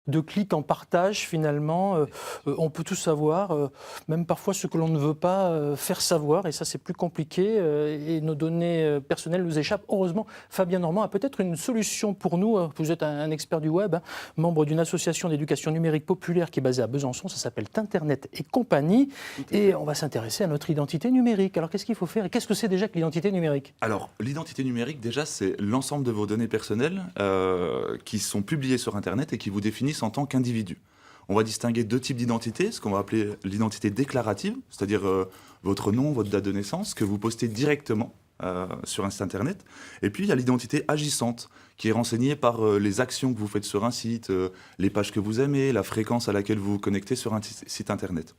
de clics en partage finalement. On peut tout savoir, même parfois ce que l'on ne veut pas faire savoir, et ça c'est plus compliqué, et nos données personnelles nous échappent. Heureusement, Fabien Normand a peut-être une solution pour nous. Vous êtes un expert du web, membre d'une association d'éducation numérique populaire qui est basée à Besançon, ça s'appelle Tinternet et compagnie, et on va s'intéresser à notre identité numérique. Alors qu'est-ce qu'il faut faire et qu'est-ce que c'est déjà que l'identité numérique? Alors, l'identité numérique, déjà, c'est l'ensemble de vos données personnelles qui sont publiées sur Internet et qui vous définissent en tant qu'individu. On va distinguer deux types d'identité, ce qu'on va appeler l'identité déclarative, c'est-à-dire votre nom, votre date de naissance, que vous postez directement sur un site Internet. Et puis, il y a l'identité agissante, qui est renseignée par les actions que vous faites sur un site, les pages que vous aimez, la fréquence à laquelle vous vous connectez sur un site Internet.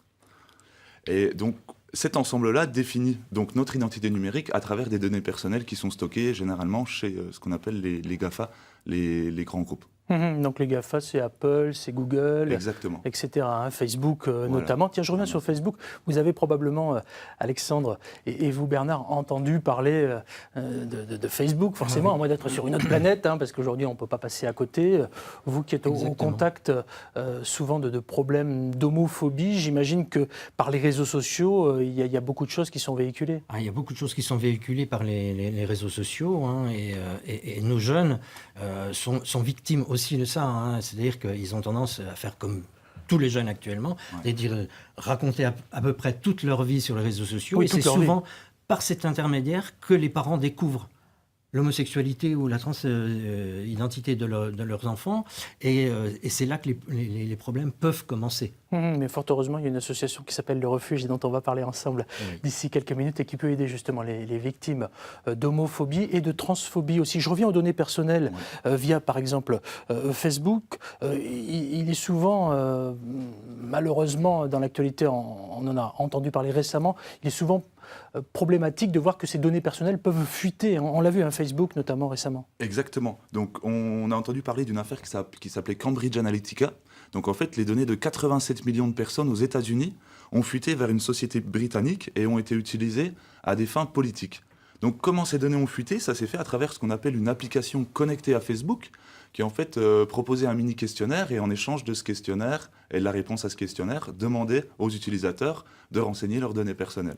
Et donc, cet ensemble-là définit donc notre identité numérique à travers des données personnelles qui sont stockées généralement chez ce qu'on appelle les GAFA, les grands groupes. Donc les GAFA, c'est Apple, c'est Google, Exactement. etc. Facebook notamment. Tiens, je reviens sur Facebook. Vous avez probablement, Alexandre et vous Bernard, entendu parler de Facebook, forcément, à moins d'être sur une autre planète, parce qu'aujourd'hui on ne peut pas passer à côté. Vous qui êtes au contact souvent de problèmes d'homophobie, j'imagine que par les réseaux sociaux, il y a beaucoup de choses qui sont véhiculées. Il y a beaucoup de choses qui sont véhiculées par les réseaux sociaux, et nos jeunes sont victimes aussi de ça, c'est-à-dire qu'ils ont tendance à faire comme tous les jeunes actuellement, c'est-à-dire raconter à peu près toute leur vie sur les réseaux sociaux, et c'est souvent par cet intermédiaire que les parents découvrent l'homosexualité ou la transidentité de leurs enfants, et c'est là que les problèmes peuvent commencer. Mais fort heureusement, il y a une association qui s'appelle Le Refuge et dont on va parler ensemble d'ici quelques minutes et qui peut aider justement les victimes d'homophobie et de transphobie aussi. Je reviens aux données personnelles via par exemple Facebook. Il est souvent, malheureusement dans l'actualité, on en a entendu parler récemment, il est souvent problématique de voir que ces données personnelles peuvent fuiter. On l'a vu, Facebook notamment récemment. Exactement. Donc on a entendu parler d'une affaire qui s'appelait Cambridge Analytica. Donc en fait, les données de 87 millions de personnes aux États-Unis ont fuité vers une société britannique et ont été utilisées à des fins politiques. Donc comment ces données ont fuité? Ça s'est fait à travers ce qu'on appelle une application connectée à Facebook, qui en fait proposait un mini questionnaire, et en échange de ce questionnaire et de la réponse à ce questionnaire, demandait aux utilisateurs de renseigner leurs données personnelles.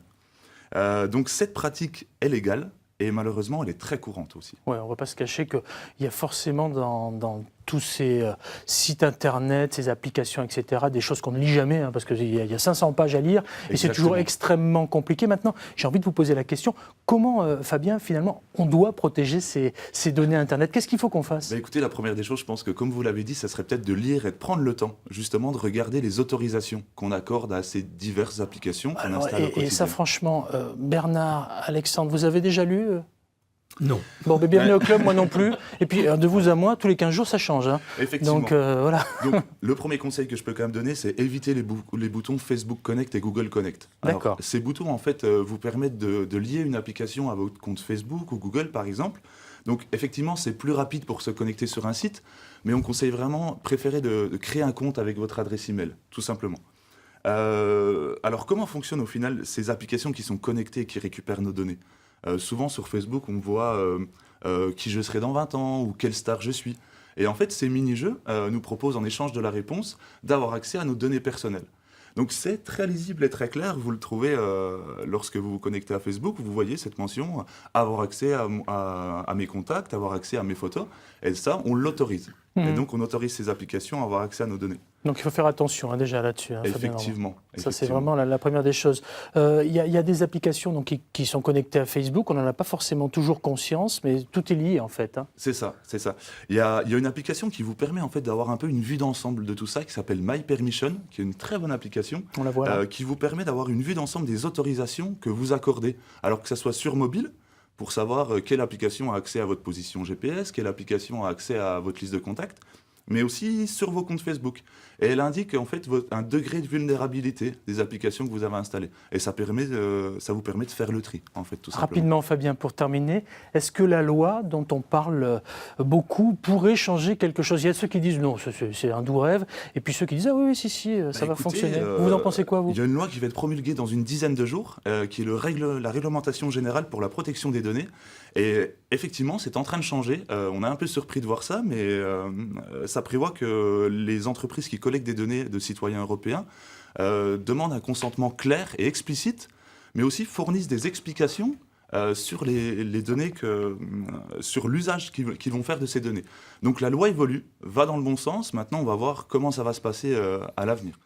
Donc cette pratique est légale et malheureusement elle est très courante aussi. Ouais, on ne va pas se cacher qu'il y a forcément dans tous ces sites internet, ces applications, etc., des choses qu'on ne lit jamais, parce qu'il y a 500 pages à lire. Exactement. Et c'est toujours extrêmement compliqué. Maintenant, j'ai envie de vous poser la question, comment, Fabien, finalement, on doit protéger ces données internet? Qu'est-ce qu'il faut qu'on fasse? Écoutez, la première des choses, je pense que comme vous l'avez dit, ça serait peut-être de lire et de prendre le temps, justement, de regarder les autorisations qu'on accorde à ces diverses applications qu'on installe au quotidien. Et ça, franchement, Bernard, Alexandre, vous avez déjà lu Non. Bon, bienvenue au club, moi non plus. Et puis, de vous à moi, tous les 15 jours, ça change. Effectivement. Donc, voilà. Donc, le premier conseil que je peux quand même donner, c'est éviter les boutons Facebook Connect et Google Connect. D'accord. Ces boutons, en fait, vous permettent de lier une application à votre compte Facebook ou Google, par exemple. Donc, effectivement, c'est plus rapide pour se connecter sur un site, mais on conseille vraiment, préférez de créer un compte avec votre adresse email, tout simplement. Alors, comment fonctionnent au final ces applications qui sont connectées et qui récupèrent nos données? Souvent sur Facebook, on voit qui je serai dans 20 ans ou quelle star je suis. Et en fait, ces mini-jeux nous proposent en échange de la réponse d'avoir accès à nos données personnelles. Donc c'est très lisible et très clair, vous le trouvez lorsque vous vous connectez à Facebook, vous voyez cette mention, avoir accès à mes contacts, avoir accès à mes photos, et ça, on l'autorise. Et donc on autorise ces applications à avoir accès à nos données. Donc il faut faire attention déjà là-dessus. Effectivement. Ça c'est vraiment la première des choses. Il y a des applications donc, qui sont connectées à Facebook, on n'en a pas forcément toujours conscience, mais tout est lié en fait. C'est ça, c'est ça. Il y a une application qui vous permet en fait d'avoir un peu une vue d'ensemble de tout ça, qui s'appelle MyPermission, qui est une très bonne application, on la voit qui vous permet d'avoir une vue d'ensemble des autorisations que vous accordez, alors que ça soit sur mobile, pour savoir quelle application a accès à votre position GPS, quelle application a accès à votre liste de contacts, mais aussi sur vos comptes Facebook. Et elle indique en fait un degré de vulnérabilité des applications que vous avez installées. Et ça vous permet de faire le tri, en fait, tout simplement. Rapidement, Fabien, pour terminer, est-ce que la loi dont on parle beaucoup pourrait changer quelque chose? Il y a ceux qui disent non, c'est un doux rêve, et puis ceux qui disent ah oui, si, ça va fonctionner. Vous en pensez quoi, vous? Il y a une loi qui va être promulguée dans une dizaine de jours, qui est la réglementation générale pour la protection des données. Et effectivement, c'est en train de changer. On est un peu surpris de voir ça, mais ça prévoit que les entreprises qui collectent des données de citoyens européens demandent un consentement clair et explicite, mais aussi fournissent des explications sur les données, sur l'usage qu'ils vont faire de ces données. Donc la loi évolue, va dans le bon sens. Maintenant, on va voir comment ça va se passer à l'avenir.